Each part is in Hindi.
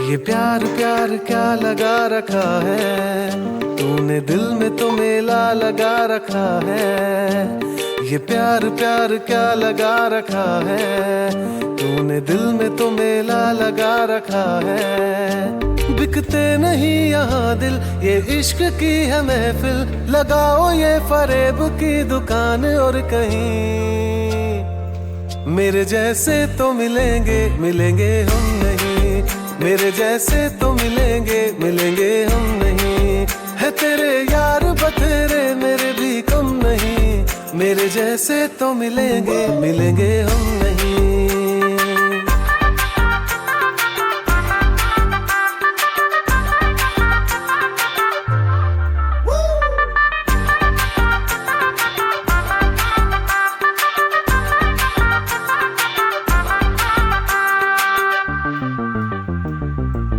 ये प्यार प्यार क्या लगा रखा है, तूने दिल में तो मेला लगा रखा है। ये प्यार प्यार क्या लगा रखा है, तूने दिल में तो मेला लगा रखा है। बिकते नहीं यहाँ दिल, ये इश्क की है महफिल, लगाओ ये फरेब की दुकान और कहीं मेरे जैसे तो मिलेंगे मिलेंगे हम नहीं, मेरे जैसे तो मिलेंगे मिलेंगे हम नहीं। है तेरे यार बतेरे मेरे भी कम नहीं, मेरे जैसे तो मिलेंगे मिलेंगे हम नहीं।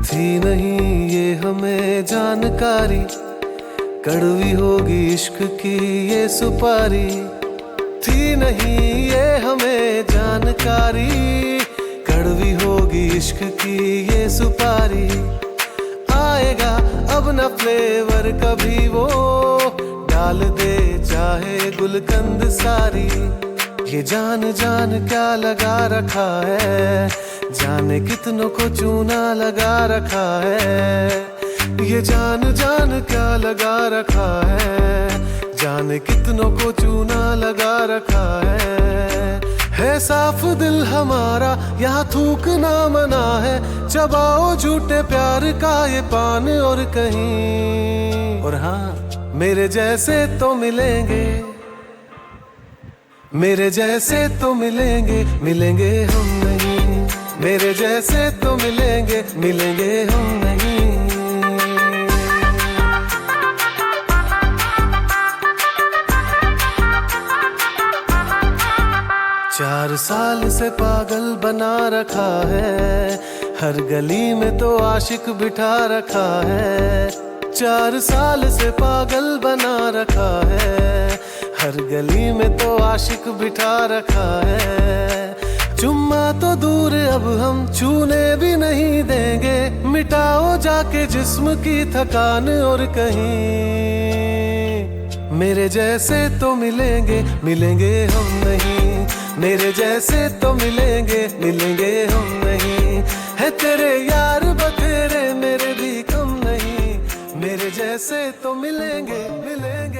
थी नहीं ये हमें जानकारी, कड़वी होगी इश्क की ये सुपारी। थी नहीं ये हमें जानकारी, कड़वी होगी इश्क की ये सुपारी। आएगा अब न फ्लेवर कभी वो, डाल दे चाहे गुलकंद सारी। ये जान जान क्या लगा रखा है, जाने कितनों को चूना लगा रखा है। ये जान जान क्या लगा रखा है, जाने कितनों को चूना लगा रखा है साफ दिल हमारा यहाँ थूक ना मना है, चबाओ झूठे प्यार का ये पान और कहीं। और हाँ मेरे जैसे तो मिलेंगे, मेरे जैसे तो मिलेंगे मिलेंगे हम नहीं, मेरे जैसे तो मिलेंगे मिलेंगे हम नहीं। 4 साल से पागल बना रखा है, हर गली में तो आशिक बिठा रखा है। 4 साल से पागल बना रखा है, हर गली में तो आशिक बिठा रखा है। चुम्मा तो दूर अब हम छूने भी नहीं देंगे, मिटाओ जाके जिस्म की थकान और कहीं मेरे जैसे तो मिलेंगे मिलेंगे हम नहीं, मेरे जैसे तो मिलेंगे मिलेंगे हम नहीं। है तेरे यार बतेरे मेरे भी कम नहीं, मेरे जैसे तो मिलेंगे मिलेंगे।